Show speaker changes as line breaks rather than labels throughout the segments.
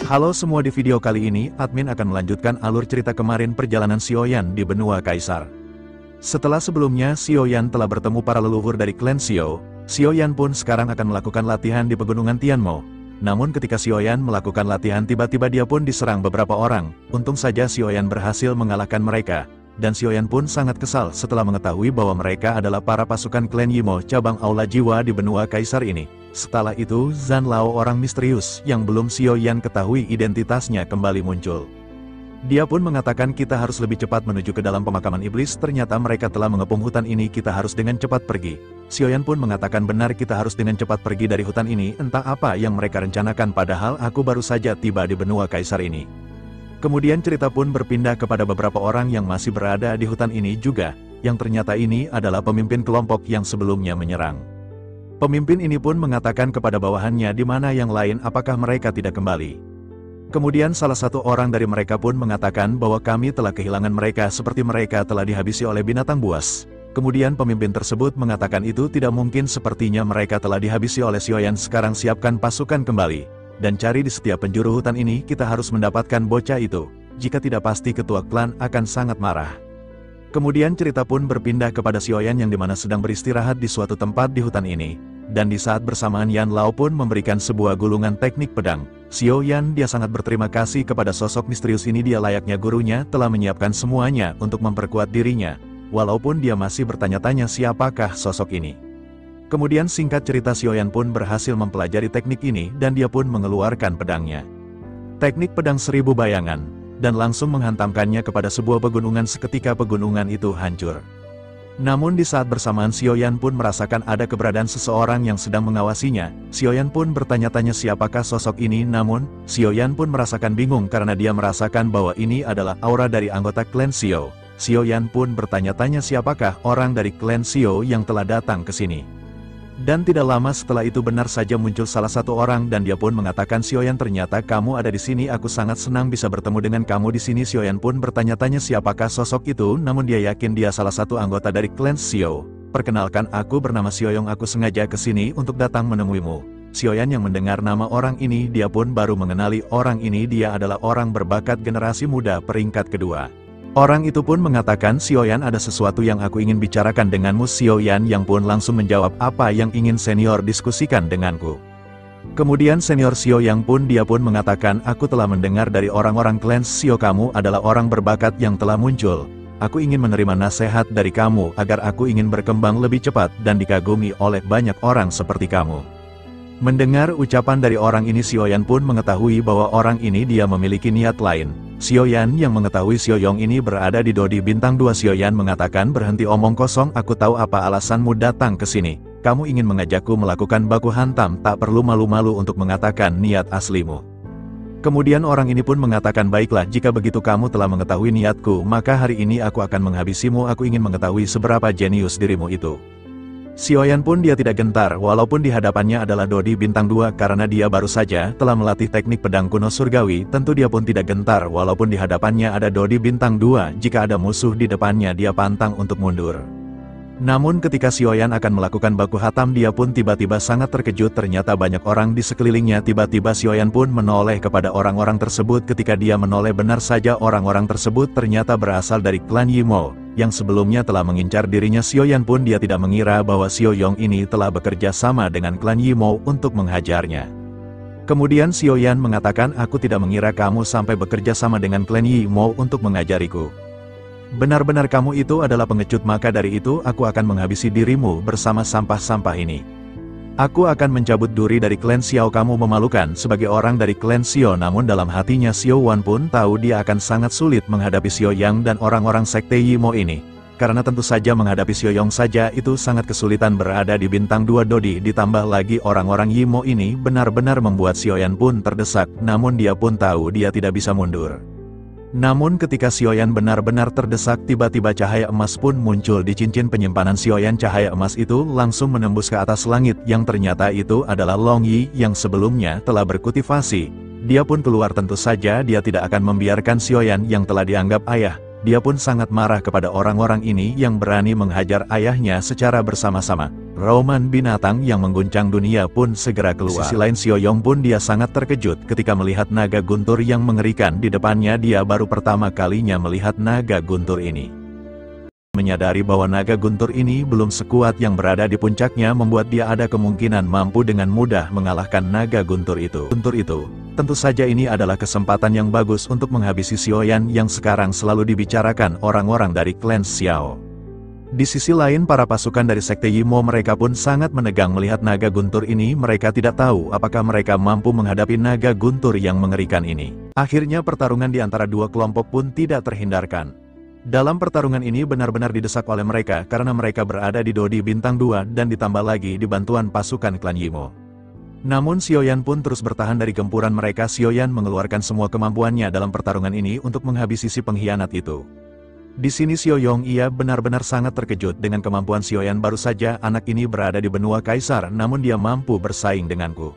Halo semua, di video kali ini, admin akan melanjutkan alur cerita kemarin perjalanan Xiaoyan di benua Kaisar. Setelah sebelumnya Xiaoyan telah bertemu para leluhur dari klan Xiao, Xiaoyan pun sekarang akan melakukan latihan di pegunungan Tianmo. Namun ketika Xiaoyan melakukan latihan tiba-tiba dia pun diserang beberapa orang, untung saja Xiaoyan berhasil mengalahkan mereka. Dan Xiaoyan pun sangat kesal setelah mengetahui bahwa mereka adalah para pasukan klan Yimo cabang Aula Jiwa di benua Kaisar ini. Setelah itu, Zhan Lao, orang misterius yang belum Xiaoyan ketahui identitasnya, kembali muncul. Dia pun mengatakan kita harus lebih cepat menuju ke dalam pemakaman iblis, ternyata mereka telah mengepung hutan ini, kita harus dengan cepat pergi. Xiaoyan pun mengatakan benar, kita harus dengan cepat pergi dari hutan ini, entah apa yang mereka rencanakan padahal aku baru saja tiba di benua Kaisar ini. Kemudian cerita pun berpindah kepada beberapa orang yang masih berada di hutan ini juga, yang ternyata ini adalah pemimpin kelompok yang sebelumnya menyerang. Pemimpin ini pun mengatakan kepada bawahannya di mana yang lain apakah mereka tidak kembali. Kemudian salah satu orang dari mereka pun mengatakan bahwa kami telah kehilangan mereka seperti mereka telah dihabisi oleh binatang buas. Kemudian pemimpin tersebut mengatakan itu tidak mungkin, sepertinya mereka telah dihabisi oleh Xiaoyan, sekarang siapkan pasukan kembali. Dan cari di setiap penjuru hutan ini, kita harus mendapatkan bocah itu. Jika tidak pasti ketua klan akan sangat marah. Kemudian cerita pun berpindah kepada Xiaoyan yang dimana sedang beristirahat di suatu tempat di hutan ini. Dan di saat bersamaan Yan Lao pun memberikan sebuah gulungan teknik pedang. Xiaoyan, dia sangat berterima kasih kepada sosok misterius ini, dia layaknya gurunya telah menyiapkan semuanya untuk memperkuat dirinya. Walaupun dia masih bertanya-tanya siapakah sosok ini. Kemudian singkat cerita Xiaoyan pun berhasil mempelajari teknik ini dan dia pun mengeluarkan pedangnya. Teknik pedang 1000 bayangan. Dan langsung menghantamkannya kepada sebuah pegunungan, seketika pegunungan itu hancur. Namun di saat bersamaan Xiaoyan pun merasakan ada keberadaan seseorang yang sedang mengawasinya. Xiaoyan pun bertanya-tanya siapakah sosok ini, namun Xiaoyan pun merasakan bingung karena dia merasakan bahwa ini adalah aura dari anggota klan Xiao. Xiaoyan pun bertanya-tanya siapakah orang dari klan Xiao yang telah datang ke sini. Dan tidak lama setelah itu benar saja muncul salah satu orang dan dia pun mengatakan, Xiaoyan, ternyata kamu ada di sini, aku sangat senang bisa bertemu dengan kamu di sini. Xiaoyan pun bertanya-tanya siapakah sosok itu, namun dia yakin dia salah satu anggota dari klan Xiao. Perkenalkan, aku bernama Xiaoyong, aku sengaja ke sini untuk datang menemuimu. Xiaoyan yang mendengar nama orang ini, dia pun baru mengenali orang ini, dia adalah orang berbakat generasi muda peringkat kedua. Orang itu pun mengatakan, Xiaoyan, ada sesuatu yang aku ingin bicarakan denganmu. Xiaoyan yang pun langsung menjawab, apa yang ingin senior diskusikan denganku. Kemudian senior Xiaoyang pun dia pun mengatakan, aku telah mendengar dari orang-orang klan Xiao kamu adalah orang berbakat yang telah muncul. Aku ingin menerima nasihat dari kamu agar aku ingin berkembang lebih cepat dan dikagumi oleh banyak orang seperti kamu. Mendengar ucapan dari orang ini Xiaoyan pun mengetahui bahwa orang ini dia memiliki niat lain. Xiaoyan yang mengetahui Xiaoyong ini berada di Dodi Bintang 2. Xiaoyan mengatakan, berhenti omong kosong, aku tahu apa alasanmu datang ke sini. Kamu ingin mengajakku melakukan baku hantam, tak perlu malu-malu untuk mengatakan niat aslimu. Kemudian orang ini pun mengatakan, baiklah, jika begitu kamu telah mengetahui niatku, maka hari ini aku akan menghabisimu, aku ingin mengetahui seberapa jenius dirimu itu. Xiaoyan pun dia tidak gentar walaupun di hadapannya adalah Dodi Bintang 2 karena dia baru saja telah melatih teknik pedang kuno surgawi, tentu dia pun tidak gentar walaupun di hadapannya ada Dodi Bintang 2, jika ada musuh di depannya dia pantang untuk mundur. Namun ketika Xiaoyan akan melakukan baku hantam dia pun tiba-tiba sangat terkejut, ternyata banyak orang di sekelilingnya. Tiba-tiba Xiaoyan pun menoleh kepada orang-orang tersebut, ketika dia menoleh benar saja orang-orang tersebut ternyata berasal dari klan Yimo yang sebelumnya telah mengincar dirinya. Xiaoyan pun dia tidak mengira bahwa Xiaoyong ini telah bekerja sama dengan klan Yimo untuk menghajarnya. Kemudian Xiaoyan mengatakan, aku tidak mengira kamu sampai bekerja sama dengan klan Yimo untuk mengajariku. Benar-benar kamu itu adalah pengecut, maka dari itu aku akan menghabisi dirimu bersama sampah-sampah ini. Aku akan mencabut duri dari klan Xiao, kamu memalukan sebagai orang dari klan Xiao. Namun dalam hatinya Xiaoyan pun tahu dia akan sangat sulit menghadapi Xiaoyang dan orang-orang sekte Yimo ini. Karena tentu saja menghadapi Xiaoyong saja itu sangat kesulitan, berada di Bintang 2 Dodi ditambah lagi orang-orang Yimo ini benar-benar membuat Xiaoyan pun terdesak, namun dia pun tahu dia tidak bisa mundur. Namun ketika Xiaoyan benar-benar terdesak, tiba-tiba cahaya emas pun muncul di cincin penyimpanan Xiaoyan. Cahaya emas itu langsung menembus ke atas langit, yang ternyata itu adalah Long Yi yang sebelumnya telah berkultivasi. Dia pun keluar, tentu saja dia tidak akan membiarkan Xiaoyan yang telah dianggap ayah. Dia pun sangat marah kepada orang-orang ini yang berani menghajar ayahnya secara bersama-sama. Rauman binatang yang mengguncang dunia pun segera keluar. Di sisi lain Sioyong pun dia sangat terkejut ketika melihat naga guntur yang mengerikan di depannya. Dia baru pertama kalinya melihat naga guntur ini. Menyadari bahwa naga guntur ini belum sekuat yang berada di puncaknya membuat dia ada kemungkinan mampu dengan mudah mengalahkan naga guntur itu. Tentu saja ini adalah kesempatan yang bagus untuk menghabisi Xiaoyan yang sekarang selalu dibicarakan orang-orang dari klan Xiao. Di sisi lain para pasukan dari Sekte Yimo mereka pun sangat menegang melihat naga guntur ini. Mereka tidak tahu apakah mereka mampu menghadapi naga guntur yang mengerikan ini. Akhirnya pertarungan di antara dua kelompok pun tidak terhindarkan. Dalam pertarungan ini benar-benar didesak oleh mereka karena mereka berada di Dodi Bintang 2 dan ditambah lagi di bantuan pasukan klan Yimo. Namun Xiaoyan pun terus bertahan dari gempuran mereka. Xiaoyan mengeluarkan semua kemampuannya dalam pertarungan ini untuk menghabisi si pengkhianat itu. Di sini Xiaoyong ia benar-benar sangat terkejut dengan kemampuan Xiaoyan. Baru saja anak ini berada di benua kaisar, namun dia mampu bersaing denganku.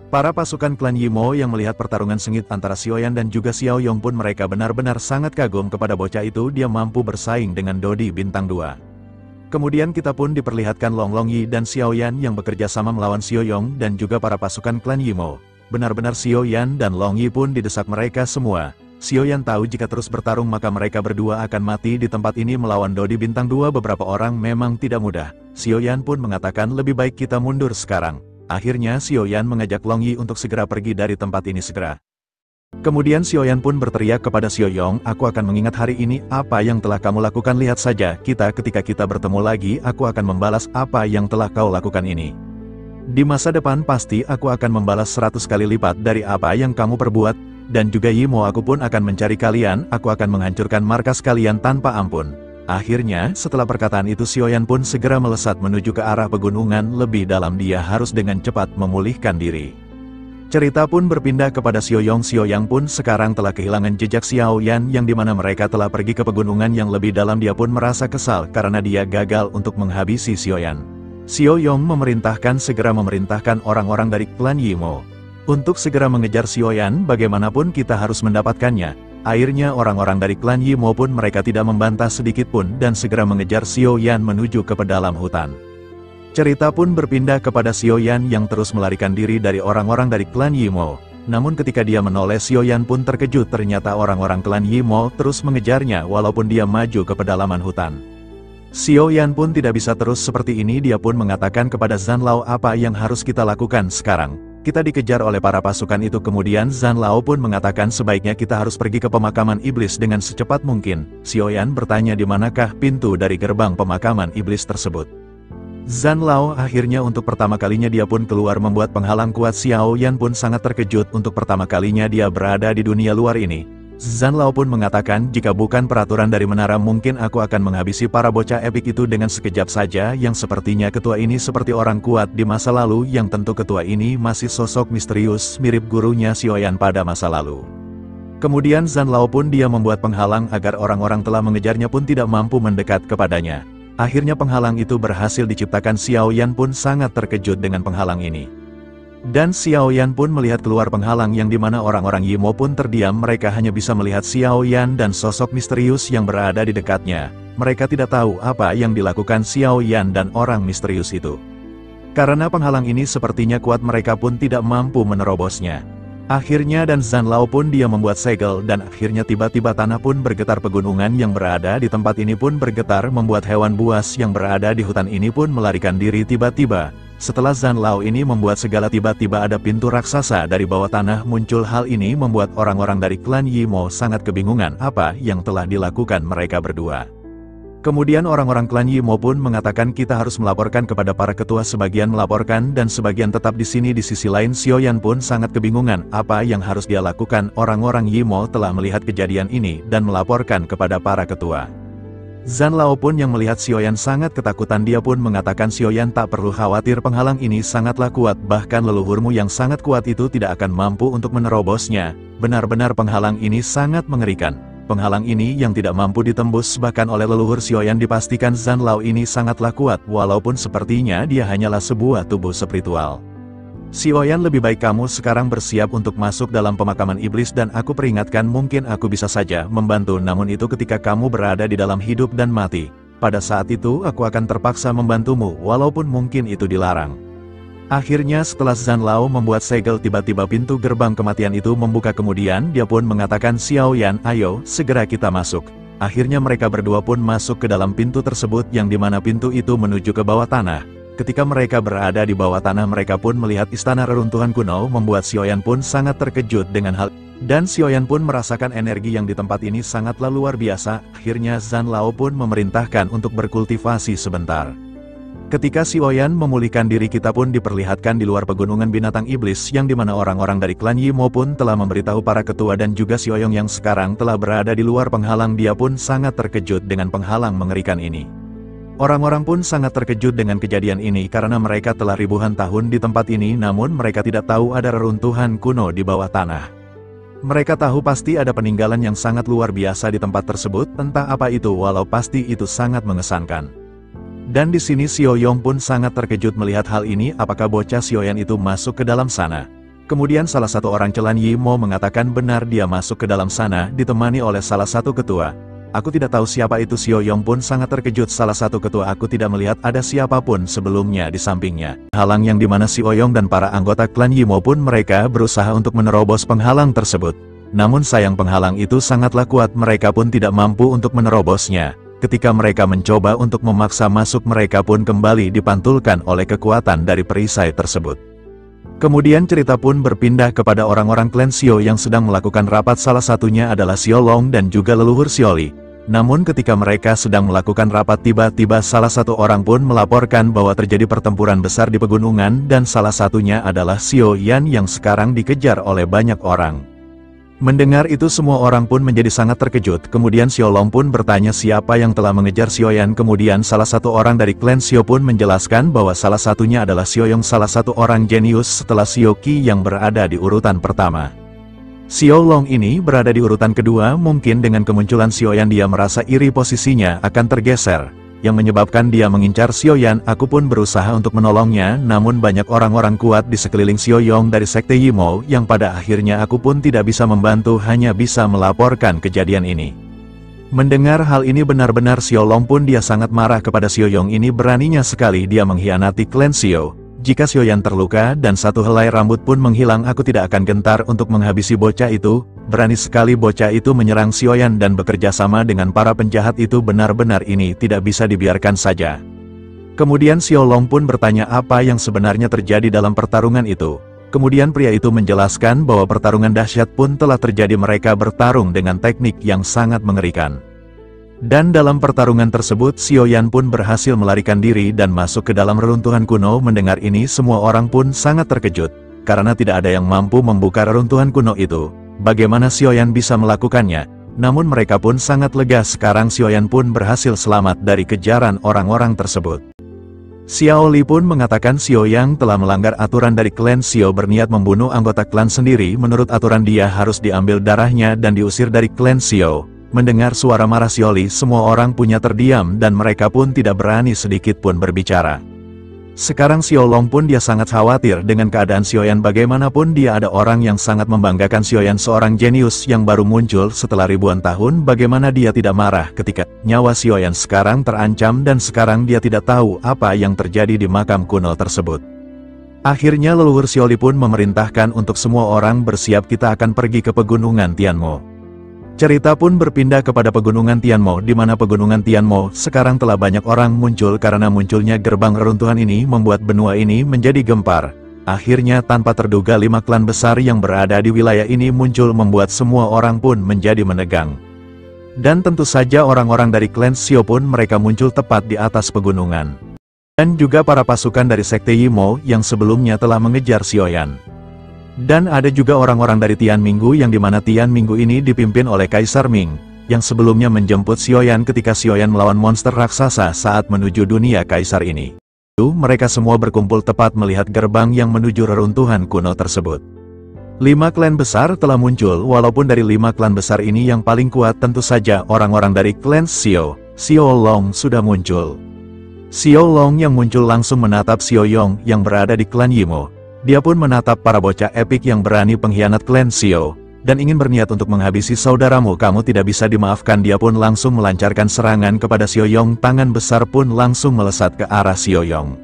Para pasukan klan Yimo yang melihat pertarungan sengit antara Xiaoyan dan juga Xiaoyong pun mereka benar-benar sangat kagum kepada bocah itu. Dia mampu bersaing dengan Dodi Bintang 2. Kemudian kita pun diperlihatkan Long Longyi dan Xiaoyan yang bekerja sama melawan Xiaoyong dan juga para pasukan klan Yimo. Benar-benar Xiaoyan dan Longyi pun didesak mereka semua. Xiaoyan tahu jika terus bertarung maka mereka berdua akan mati di tempat ini melawan Dodi Bintang 2 beberapa orang memang tidak mudah. Xiaoyan pun mengatakan lebih baik kita mundur sekarang. Akhirnya Xiaoyan mengajak Longyi untuk segera pergi dari tempat ini segera. Kemudian Xiaoyan pun berteriak kepada Xiaoyong, aku akan mengingat hari ini apa yang telah kamu lakukan. Lihat saja ketika kita bertemu lagi aku akan membalas apa yang telah kau lakukan ini. Di masa depan pasti aku akan membalas 100 kali lipat dari apa yang kamu perbuat. Dan juga Yimo aku pun akan mencari kalian, aku akan menghancurkan markas kalian tanpa ampun. Akhirnya, setelah perkataan itu Xiaoyan pun segera melesat menuju ke arah pegunungan lebih dalam. Dia harus dengan cepat memulihkan diri. Cerita pun berpindah kepada Xiaoyong. Xiaoyang pun sekarang telah kehilangan jejak Xiaoyan yang dimana mereka telah pergi ke pegunungan yang lebih dalam. Dia pun merasa kesal karena dia gagal untuk menghabisi Xiaoyan. Xiaoyong segera memerintahkan orang-orang dari klan Yimo untuk segera mengejar Xiaoyan. Bagaimanapun kita harus mendapatkannya. Akhirnya orang-orang dari klan Yimo pun mereka tidak membantah sedikit pun dan segera mengejar Xiaoyan menuju ke pedalam hutan. Cerita pun berpindah kepada Xiaoyan yang terus melarikan diri dari orang-orang dari klan Yimo. Namun ketika dia menoleh Xiaoyan pun terkejut, ternyata orang-orang klan Yimo terus mengejarnya walaupun dia maju ke pedalaman hutan. Xiaoyan pun tidak bisa terus seperti ini. Dia pun mengatakan kepada Zanlao, apa yang harus kita lakukan sekarang? Kita dikejar oleh para pasukan itu. Kemudian Zanlao pun mengatakan sebaiknya kita harus pergi ke pemakaman iblis dengan secepat mungkin. Xiaoyan bertanya di manakah pintu dari gerbang pemakaman iblis tersebut. Zanlao akhirnya untuk pertama kalinya dia pun keluar membuat penghalang kuat. Xiaoyan pun sangat terkejut untuk pertama kalinya dia berada di dunia luar ini. Zanlao pun mengatakan jika bukan peraturan dari menara mungkin aku akan menghabisi para bocah epik itu dengan sekejap saja. Yang sepertinya ketua ini seperti orang kuat di masa lalu, yang tentu ketua ini masih sosok misterius mirip gurunya Xiaoyan pada masa lalu. Kemudian Zanlao pun dia membuat penghalang agar orang-orang telah mengejarnya pun tidak mampu mendekat kepadanya. Akhirnya penghalang itu berhasil diciptakan. Xiaoyan pun sangat terkejut dengan penghalang ini. Dan Xiaoyan pun melihat keluar penghalang yang dimana orang-orang Yimo pun terdiam. Mereka hanya bisa melihat Xiaoyan dan sosok misterius yang berada di dekatnya. Mereka tidak tahu apa yang dilakukan Xiaoyan dan orang misterius itu. Karena penghalang ini sepertinya kuat mereka pun tidak mampu menerobosnya. Akhirnya dan Zanlao pun dia membuat segel dan akhirnya tiba-tiba tanah pun bergetar. Pegunungan yang berada di tempat ini pun bergetar membuat hewan buas yang berada di hutan ini pun melarikan diri tiba-tiba. Setelah Zanlao ini membuat segala tiba-tiba ada pintu raksasa dari bawah tanah muncul. Hal ini membuat orang-orang dari klan Yimo sangat kebingungan apa yang telah dilakukan mereka berdua. Kemudian orang-orang klan Yimo pun mengatakan kita harus melaporkan kepada para ketua. Sebagian melaporkan dan sebagian tetap di sini. Di sisi lain Xiaoyan pun sangat kebingungan apa yang harus dia lakukan. Orang-orang Yimo telah melihat kejadian ini dan melaporkan kepada para ketua. Zanlao pun yang melihat Xiaoyan sangat ketakutan. Dia pun mengatakan Xiaoyan tak perlu khawatir, penghalang ini sangatlah kuat. Bahkan leluhurmu yang sangat kuat itu tidak akan mampu untuk menerobosnya. Benar-benar penghalang ini sangat mengerikan. Penghalang ini yang tidak mampu ditembus bahkan oleh leluhur Xiaoyan. Dipastikan Zanlao ini sangatlah kuat walaupun sepertinya dia hanyalah sebuah tubuh spiritual. Xiaoyan lebih baik kamu sekarang bersiap untuk masuk dalam pemakaman iblis dan aku peringatkan mungkin aku bisa saja membantu namun itu ketika kamu berada di dalam hidup dan mati. pada saat itu aku akan terpaksa membantumu walaupun mungkin itu dilarang. Akhirnya setelah Zhan Lao membuat segel, tiba-tiba pintu gerbang kematian itu membuka, kemudian dia pun mengatakan, Xiaoyan, ayo, segera kita masuk. Akhirnya mereka berdua pun masuk ke dalam pintu tersebut yang dimana pintu itu menuju ke bawah tanah. Ketika mereka berada di bawah tanah, mereka pun melihat istana reruntuhan kuno, membuat Xiaoyan pun sangat terkejut dengan hal. Dan Xiaoyan pun merasakan energi yang di tempat ini sangatlah luar biasa. Akhirnya Zhan Lao pun memerintahkan untuk berkultivasi sebentar. Ketika Xiaoyan memulihkan diri, kita pun diperlihatkan di luar pegunungan binatang iblis yang dimana orang-orang dari klan Yimo pun telah memberitahu para ketua dan juga Xiaoyong yang sekarang telah berada di luar penghalang. Dia pun sangat terkejut dengan penghalang mengerikan ini. Orang-orang pun sangat terkejut dengan kejadian ini karena mereka telah ribuan tahun di tempat ini, namun mereka tidak tahu ada reruntuhan kuno di bawah tanah. Mereka tahu pasti ada peninggalan yang sangat luar biasa di tempat tersebut, entah apa itu, walau pasti itu sangat mengesankan. Dan di sini Xiaoyong pun sangat terkejut melihat hal ini, apakah bocah Xiaoyan itu masuk ke dalam sana. Kemudian salah satu orang Clan Yimo mengatakan benar dia masuk ke dalam sana ditemani oleh salah satu ketua. Aku tidak tahu siapa itu. Xiaoyong pun sangat terkejut, salah satu ketua, aku tidak melihat ada siapapun sebelumnya di sampingnya. Halang yang dimana Xiaoyong dan para anggota Klan Yimo pun mereka berusaha untuk menerobos penghalang tersebut. Namun sayang penghalang itu sangatlah kuat, mereka pun tidak mampu untuk menerobosnya. Ketika mereka mencoba untuk memaksa masuk, mereka pun kembali dipantulkan oleh kekuatan dari perisai tersebut. Kemudian cerita pun berpindah kepada orang-orang klan Xiao yang sedang melakukan rapat, salah satunya adalah Xiaolong dan juga leluhur Xiaoli. Namun ketika mereka sedang melakukan rapat, tiba-tiba salah satu orang pun melaporkan bahwa terjadi pertempuran besar di pegunungan dan salah satunya adalah Xiaoyan yang sekarang dikejar oleh banyak orang. Mendengar itu semua orang pun menjadi sangat terkejut. Kemudian Xiaolong pun bertanya siapa yang telah mengejar Xiaoyan. Kemudian salah satu orang dari klan Xiao pun menjelaskan bahwa salah satunya adalah Xiaoyong, salah satu orang jenius setelah Xiaoqi yang berada di urutan pertama. Xiaolong ini berada di urutan kedua. Mungkin dengan kemunculan Xiaoyan dia merasa iri, posisinya akan tergeser, yang menyebabkan dia mengincar Xiaoyan. Aku pun berusaha untuk menolongnya, namun banyak orang-orang kuat di sekeliling Xiaoyong dari sekte Yimo, yang pada akhirnya aku pun tidak bisa membantu, hanya bisa melaporkan kejadian ini. Mendengar hal ini benar-benar Xiaolong pun dia sangat marah kepada Xiaoyong ini, beraninya sekali dia mengkhianati klan Xiao. Jika Xiaoyan terluka dan satu helai rambut pun menghilang, aku tidak akan gentar untuk menghabisi bocah itu. Berani sekali bocah itu menyerang Xiaoyan dan bekerja sama dengan para penjahat itu, benar-benar ini tidak bisa dibiarkan saja. Kemudian Xiaolong pun bertanya apa yang sebenarnya terjadi dalam pertarungan itu. Kemudian pria itu menjelaskan bahwa pertarungan dahsyat pun telah terjadi, mereka bertarung dengan teknik yang sangat mengerikan. Dan dalam pertarungan tersebut Xiaoyan pun berhasil melarikan diri dan masuk ke dalam reruntuhan kuno. Mendengar ini semua orang pun sangat terkejut, karena tidak ada yang mampu membuka reruntuhan kuno itu. Bagaimana Xiaoyan bisa melakukannya? Namun mereka pun sangat lega, sekarang Xiaoyan pun berhasil selamat dari kejaran orang-orang tersebut. Xiaoli pun mengatakan Xiaoyan telah melanggar aturan dari klan Xiao, berniat membunuh anggota klan sendiri. Menurut aturan dia harus diambil darahnya dan diusir dari klan Xiao. Mendengar suara marah Xiaoli, semua orang punya terdiam dan mereka pun tidak berani sedikit pun berbicara. Sekarang Xiaolong pun dia sangat khawatir dengan keadaan Xiaoyan. Bagaimanapun dia ada orang yang sangat membanggakan Xiaoyan, seorang jenius yang baru muncul setelah ribuan tahun. Bagaimana dia tidak marah ketika nyawa Xiaoyan sekarang terancam dan sekarang dia tidak tahu apa yang terjadi di makam kuno tersebut. Akhirnya leluhur Xiaoli pun memerintahkan untuk semua orang bersiap, kita akan pergi ke pegunungan Tianmo. Cerita pun berpindah kepada pegunungan Tianmo, di mana pegunungan Tianmo sekarang telah banyak orang muncul karena munculnya gerbang reruntuhan ini membuat benua ini menjadi gempar. Akhirnya tanpa terduga 5 klan besar yang berada di wilayah ini muncul, membuat semua orang pun menjadi menegang. Dan tentu saja orang-orang dari klan Xiao pun mereka muncul tepat di atas pegunungan. Dan juga para pasukan dari sekte Yimo yang sebelumnya telah mengejar Xiaoyan. Dan ada juga orang-orang dari Tian Minggu yang dimana Tian Minggu ini dipimpin oleh Kaisar Ming, yang sebelumnya menjemput Xiaoyan ketika Xiaoyan melawan monster raksasa saat menuju dunia Kaisar ini. Mereka semua berkumpul tepat melihat gerbang yang menuju reruntuhan kuno tersebut. 5 klan besar telah muncul, walaupun dari 5 klan besar ini yang paling kuat tentu saja orang-orang dari klan Xiao. Xiaolong sudah muncul. Xiaolong yang muncul langsung menatap Xiaoyong yang berada di klan Yimo. Dia pun menatap para bocah epik yang berani pengkhianat klan Xiao. dan ingin berniat untuk menghabisi saudaramu, kamu tidak bisa dimaafkan. Dia pun langsung melancarkan serangan kepada Sioyong, tangan besar pun langsung melesat ke arah Sioyong.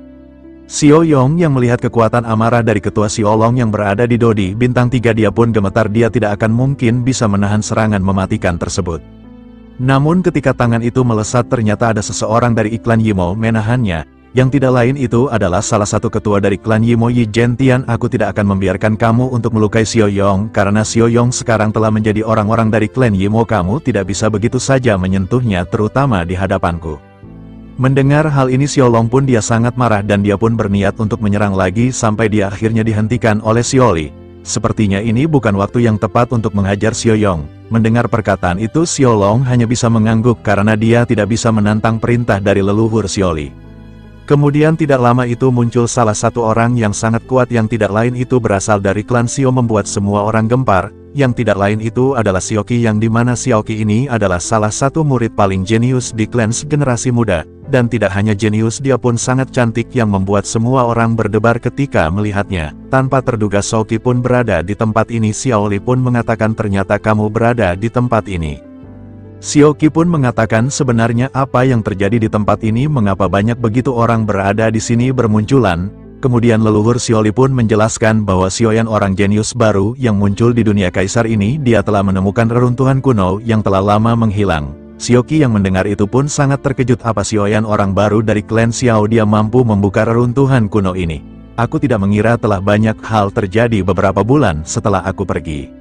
Sioyong yang melihat kekuatan amarah dari ketua Xiaolong yang berada di Dodi Bintang 3, dia pun gemetar, dia tidak akan mungkin bisa menahan serangan mematikan tersebut. Namun ketika tangan itu melesat, ternyata ada seseorang dari iklan Yimo menahannya, yang tidak lain itu adalah salah satu ketua dari klan Yimo, Yi Zhentian. Aku tidak akan membiarkan kamu untuk melukai Sioyong, karena Sioyong sekarang telah menjadi orang-orang dari klan Yimo. Kamu tidak bisa begitu saja menyentuhnya, terutama di hadapanku. Mendengar hal ini Xiaolong pun dia sangat marah dan dia pun berniat untuk menyerang lagi sampai dia akhirnya dihentikan oleh Xiaoli. Sepertinya ini bukan waktu yang tepat untuk menghajar Sioyong. Mendengar perkataan itu Xiaolong hanya bisa mengangguk karena dia tidak bisa menantang perintah dari leluhur Xiaoli. Kemudian tidak lama itu muncul salah satu orang yang sangat kuat, yang tidak lain itu berasal dari klan Xiao, membuat semua orang gempar. Yang tidak lain itu adalah Xiaoqi, yang dimana Xiaoqi ini adalah salah satu murid paling jenius di klan generasi muda. Dan tidak hanya jenius, dia pun sangat cantik yang membuat semua orang berdebar ketika melihatnya. Tanpa terduga Xiaoqi pun berada di tempat ini. Xiaoli pun mengatakan, ternyata kamu berada di tempat ini. Xiaoqi pun mengatakan, sebenarnya apa yang terjadi di tempat ini, mengapa banyak begitu orang berada di sini bermunculan. Kemudian leluhur Xiaoli pun menjelaskan bahwa Xiaoyan, orang jenius baru yang muncul di dunia kaisar ini, dia telah menemukan reruntuhan kuno yang telah lama menghilang. Xiaoqi yang mendengar itu pun sangat terkejut, apa Xiaoyan orang baru dari klan Xiao dia mampu membuka reruntuhan kuno ini. Aku tidak mengira telah banyak hal terjadi beberapa bulan setelah aku pergi.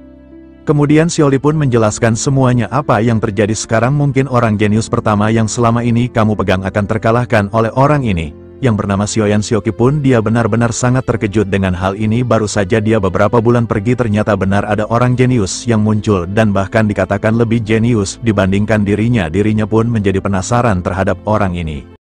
Kemudian Xiaoli pun menjelaskan semuanya apa yang terjadi sekarang. Mungkin orang jenius pertama yang selama ini kamu pegang akan terkalahkan oleh orang ini, yang bernama Xiaoyan. Xiaoqi pun dia benar-benar sangat terkejut dengan hal ini. Baru saja dia beberapa bulan pergi, ternyata benar ada orang jenius yang muncul, dan bahkan dikatakan lebih jenius dibandingkan dirinya. Dirinya pun menjadi penasaran terhadap orang ini.